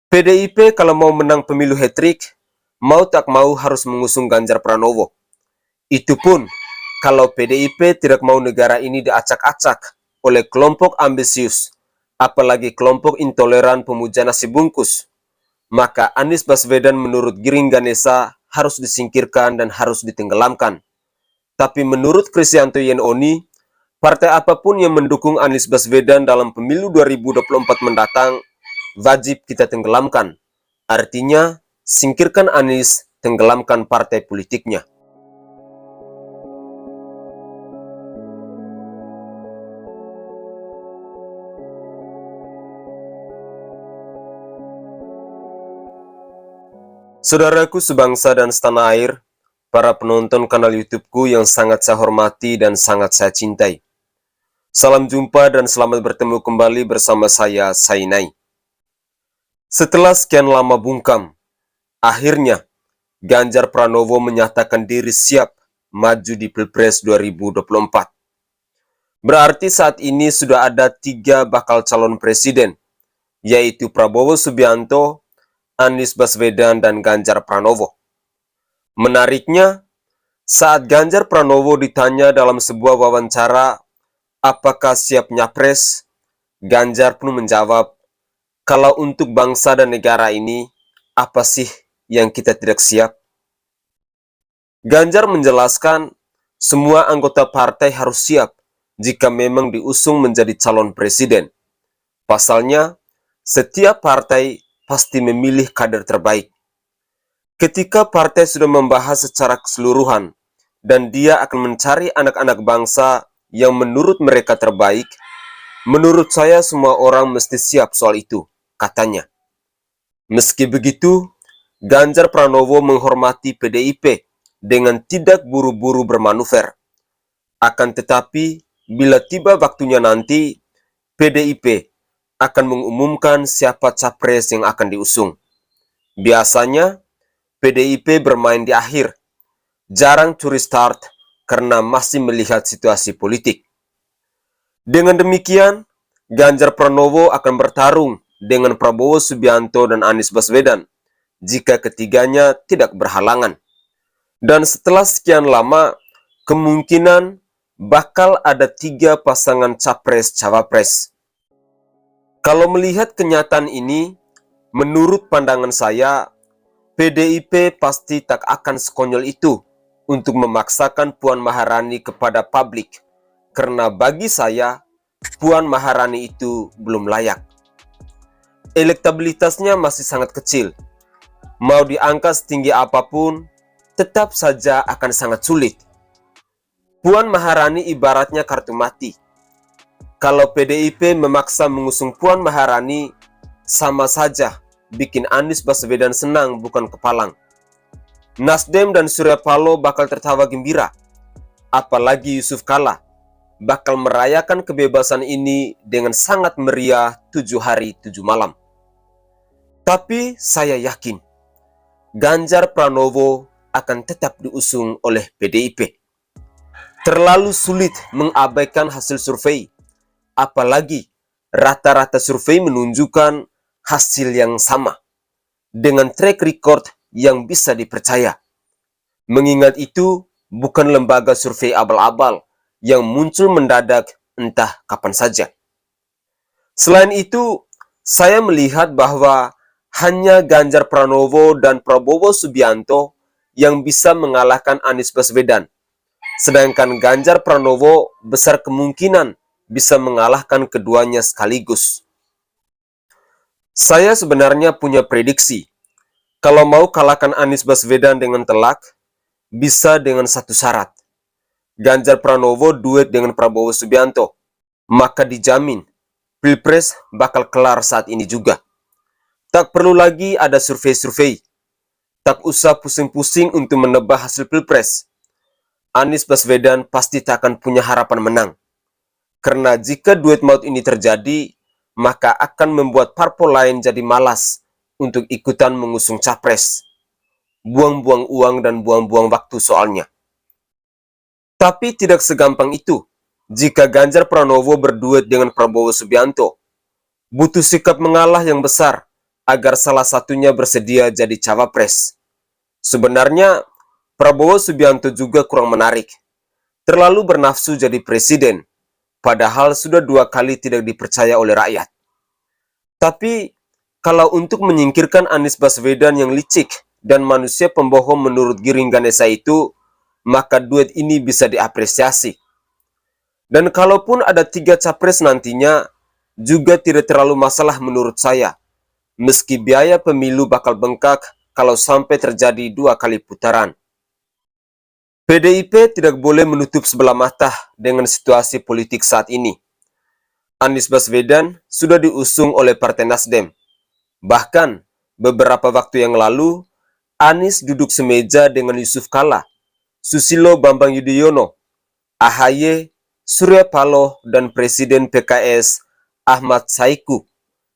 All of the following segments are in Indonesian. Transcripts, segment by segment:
PDIP kalau mau menang pemilu hat-trick, mau tak mau harus mengusung Ganjar Pranowo. Itu pun kalau PDIP tidak mau negara ini diacak-acak oleh kelompok ambisius, apalagi kelompok intoleran pemuja nasi bungkus, maka Anies Baswedan menurut Giring Ganesa harus disingkirkan dan harus ditenggelamkan. Tapi menurut Kristianto Yenoni, partai apapun yang mendukung Anies Baswedan dalam pemilu 2024 mendatang, wajib kita tenggelamkan. Artinya, singkirkan Anies, tenggelamkan partai politiknya. Saudaraku sebangsa dan setanah air, para penonton kanal YouTubeku yang sangat saya hormati dan sangat saya cintai. Salam jumpa dan selamat bertemu kembali bersama saya, Sainai. Setelah sekian lama bungkam, akhirnya Ganjar Pranowo menyatakan diri siap maju di Pilpres 2024. Berarti saat ini sudah ada 3 bakal calon presiden, yaitu Prabowo Subianto, Anies Baswedan, dan Ganjar Pranowo. Menariknya, saat Ganjar Pranowo ditanya dalam sebuah wawancara apakah siap nyapres, Ganjar pun menjawab, kalau untuk bangsa dan negara ini, apa sih yang kita tidak siap? Ganjar menjelaskan, semua anggota partai harus siap jika memang diusung menjadi calon presiden. Pasalnya, setiap partai pasti memilih kader terbaik. Ketika partai sudah membahas secara keseluruhan dan dia akan mencari anak-anak bangsa yang menurut mereka terbaik, menurut saya semua orang mesti siap soal itu, katanya. Meski begitu, Ganjar Pranowo menghormati PDIP dengan tidak buru-buru bermanuver. Akan tetapi, bila tiba waktunya nanti, PDIP akan mengumumkan siapa capres yang akan diusung. Biasanya, PDIP bermain di akhir, jarang curi start karena masih melihat situasi politik. Dengan demikian, Ganjar Pranowo akan bertarung dengan Prabowo Subianto dan Anies Baswedan jika ketiganya tidak berhalangan. Dan setelah sekian lama, kemungkinan bakal ada 3 pasangan capres-cawapres. Kalau melihat kenyataan ini, menurut pandangan saya, PDIP pasti tak akan sekonyol itu untuk memaksakan Puan Maharani kepada publik, karena bagi saya, Puan Maharani itu belum layak. Elektabilitasnya masih sangat kecil. Mau diangkat setinggi apapun, tetap saja akan sangat sulit. Puan Maharani ibaratnya kartu mati. Kalau PDIP memaksa mengusung Puan Maharani, sama saja bikin Anies Baswedan senang bukan kepalang. Nasdem dan Surya Paloh bakal tertawa gembira. Apalagi Yusuf Kala bakal merayakan kebebasan ini dengan sangat meriah 7 hari 7 malam. Tapi saya yakin Ganjar Pranowo akan tetap diusung oleh PDIP. Terlalu sulit mengabaikan hasil survei, apalagi rata-rata survei menunjukkan hasil yang sama, dengan track record yang bisa dipercaya. Mengingat itu bukan lembaga survei abal-abal yang muncul mendadak entah kapan saja. Selain itu, saya melihat bahwa hanya Ganjar Pranowo dan Prabowo Subianto yang bisa mengalahkan Anies Baswedan, sedangkan Ganjar Pranowo besar kemungkinan bisa mengalahkan keduanya sekaligus. Saya sebenarnya punya prediksi, kalau mau kalahkan Anies Baswedan dengan telak, bisa dengan satu syarat. Ganjar Pranowo duet dengan Prabowo Subianto, maka dijamin Pilpres bakal kelar saat ini juga. Tak perlu lagi ada survei-survei. Tak usah pusing-pusing untuk menebak hasil Pilpres. Anies Baswedan pasti tak akan punya harapan menang. Karena jika duet maut ini terjadi, maka akan membuat parpol lain jadi malas untuk ikutan mengusung capres. Buang-buang uang dan buang-buang waktu soalnya. Tapi tidak segampang itu jika Ganjar Pranowo berduet dengan Prabowo Subianto. Butuh sikap mengalah yang besar, agar salah satunya bersedia jadi cawapres. Sebenarnya, Prabowo Subianto juga kurang menarik. Terlalu bernafsu jadi presiden, padahal sudah 2 kali tidak dipercaya oleh rakyat. Tapi, kalau untuk menyingkirkan Anies Baswedan yang licik dan manusia pembohong menurut Giring Ganesa itu, maka duet ini bisa diapresiasi. Dan kalaupun ada 3 capres nantinya, juga tidak terlalu masalah menurut saya. Meski biaya pemilu bakal bengkak kalau sampai terjadi 2 kali putaran. PDIP tidak boleh menutup sebelah mata dengan situasi politik saat ini. Anies Baswedan sudah diusung oleh Partai Nasdem. Bahkan, beberapa waktu yang lalu, Anies duduk semeja dengan Yusuf Kala, Susilo Bambang Yudhoyono, AHY, Surya Paloh, dan Presiden PKS Ahmad Saiku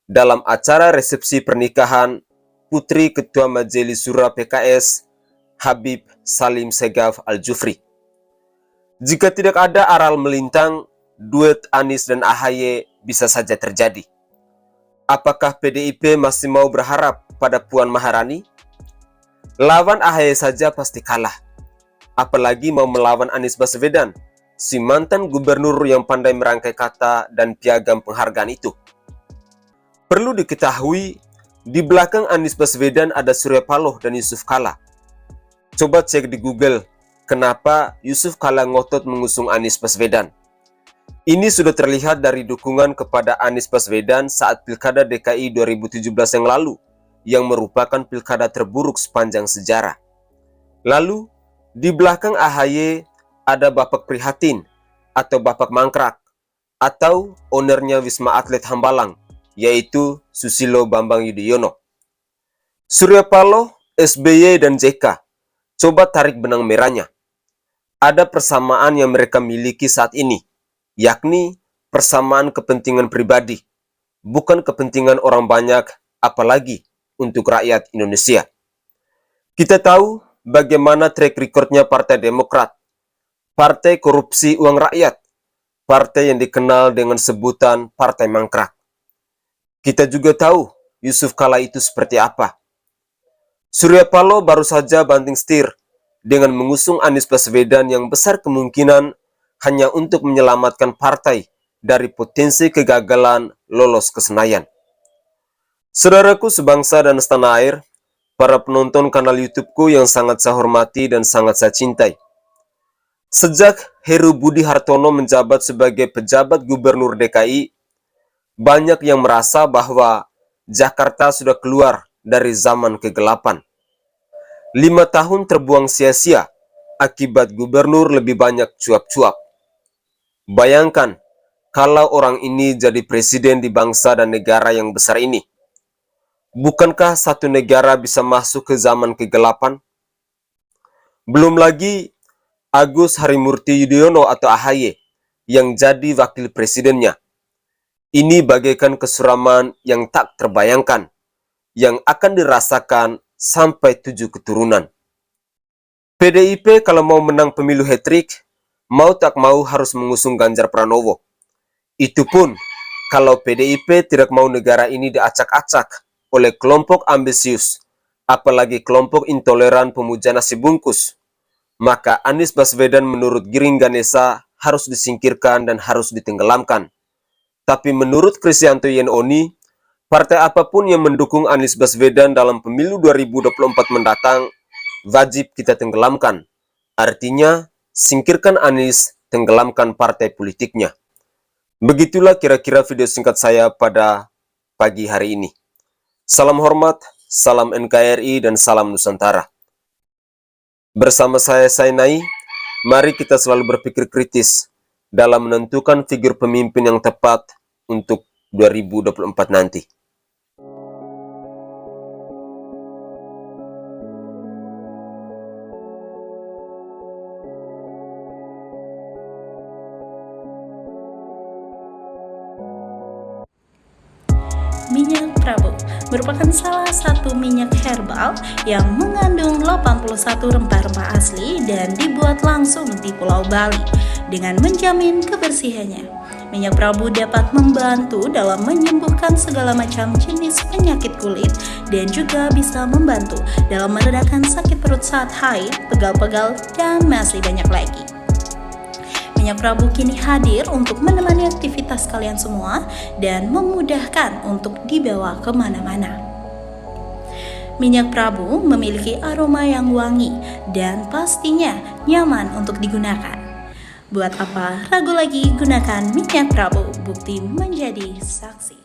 dalam acara resepsi pernikahan Putri Ketua Majelis Syura PKS Habib Salim Segaf Al-Jufri. Jika tidak ada aral melintang, duet Anies dan AHY bisa saja terjadi. Apakah PDIP masih mau berharap pada Puan Maharani? Lawan AHY saja pasti kalah. Apalagi mau melawan Anies Baswedan, si mantan gubernur yang pandai merangkai kata dan piagam penghargaan itu. Perlu diketahui, di belakang Anies Baswedan ada Surya Paloh dan Yusuf Kala. Coba cek di Google, kenapa Yusuf Kala ngotot mengusung Anies Baswedan. Ini sudah terlihat dari dukungan kepada Anies Baswedan saat Pilkada DKI 2017 yang lalu, yang merupakan pilkada terburuk sepanjang sejarah. Lalu, di belakang AHY ada Bapak Prihatin atau Bapak Mangkrak atau ownernya Wisma Atlet Hambalang, yaitu Susilo Bambang Yudhoyono. Surya Paloh, SBY, dan JK, coba tarik benang merahnya. Ada persamaan yang mereka miliki saat ini, yakni persamaan kepentingan pribadi, bukan kepentingan orang banyak, apalagi untuk rakyat Indonesia. Kita tahu bagaimana track recordnya Partai Demokrat, partai korupsi uang rakyat, partai yang dikenal dengan sebutan Partai Mangkrak. Kita juga tahu Yusuf Kala itu seperti apa. Surya Paloh baru saja banting setir dengan mengusung Anies Baswedan yang besar kemungkinan hanya untuk menyelamatkan partai dari potensi kegagalan lolos ke Senayan. Saudaraku sebangsa dan setanah air, para penonton kanal YouTubeku yang sangat saya hormati dan sangat saya cintai. Sejak Heru Budi Hartono menjabat sebagai pejabat gubernur DKI, banyak yang merasa bahwa Jakarta sudah keluar dari zaman kegelapan. 5 tahun terbuang sia-sia akibat gubernur lebih banyak cuap-cuap. Bayangkan kalau orang ini jadi presiden di bangsa dan negara yang besar ini. Bukankah satu negara bisa masuk ke zaman kegelapan? Belum lagi Agus Harimurti Yudhoyono atau AHY yang jadi wakil presidennya. Ini bagaikan kesuraman yang tak terbayangkan, yang akan dirasakan sampai 7 keturunan. PDIP kalau mau menang pemilu hat-trick, mau tak mau harus mengusung Ganjar Pranowo. Itu pun kalau PDIP tidak mau negara ini diacak-acak oleh kelompok ambisius, apalagi kelompok intoleran pemuja nasi bungkus, maka Anies Baswedan menurut Giring Ganesa harus disingkirkan dan harus ditenggelamkan. Tapi menurut Kristianto Yenoni, partai apapun yang mendukung Anies Baswedan dalam pemilu 2024 mendatang, wajib kita tenggelamkan. Artinya, singkirkan Anies, tenggelamkan partai politiknya. Begitulah kira-kira video singkat saya pada pagi hari ini. Salam hormat, salam NKRI, dan salam Nusantara. Bersama saya Sainai, mari kita selalu berpikir kritis dalam menentukan figur pemimpin yang tepat untuk 2024 nanti. Minyak Prabu merupakan salah satu minyak herbal yang mengandung 81 rempah-rempah asli dan dibuat langsung di Pulau Bali dengan menjamin kebersihannya. Minyak Prabu dapat membantu dalam menyembuhkan segala macam jenis penyakit kulit dan juga bisa membantu dalam meredakan sakit perut saat haid, pegal-pegal, dan masih banyak lagi. Minyak Prabu kini hadir untuk menemani aktivitas kalian semua dan memudahkan untuk dibawa kemana-mana. Minyak Prabu memiliki aroma yang wangi dan pastinya nyaman untuk digunakan. Buat apa ragu lagi, gunakan minyak Prabu, bukti menjadi saksi.